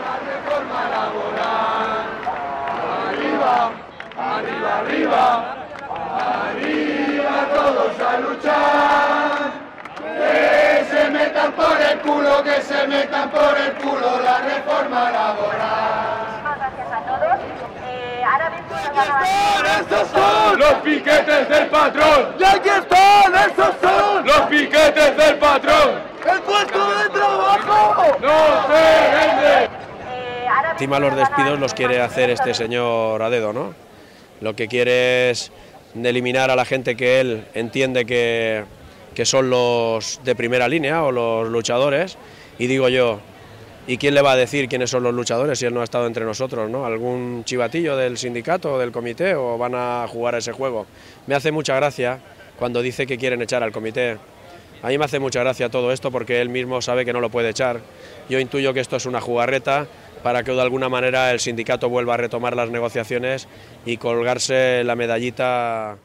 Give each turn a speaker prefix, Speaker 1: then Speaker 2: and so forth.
Speaker 1: La reforma laboral. Arriba, arriba, arriba, arriba todos a luchar. Que se metan por el culo, que se metan por el culo la reforma laboral.
Speaker 2: Gracias a todos. Ahora mismo nos vamos a...
Speaker 1: ¡Estos son los piquetes del patrón!
Speaker 3: ¡Y aquí están! ¡Esos son!
Speaker 1: ¡Los piquetes del patrón!
Speaker 3: ¡El puesto de trabajo!
Speaker 1: ¡No se vende!
Speaker 4: Encima los despidos los quiere hacer este señor a dedo, ¿no? Lo que quiere es eliminar a la gente que él entiende que son los de primera línea o los luchadores, y digo yo, ¿y quién le va a decir quiénes son los luchadores si él no ha estado entre nosotros, ¿no? ¿Algún chivatillo del sindicato o del comité, o van a jugar a ese juego? Me hace mucha gracia cuando dice que quieren echar al comité. A mí me hace mucha gracia todo esto porque él mismo sabe que no lo puede echar. Yo intuyo que esto es una jugarreta para que de alguna manera el sindicato vuelva a retomar las negociaciones y colgarse la medallita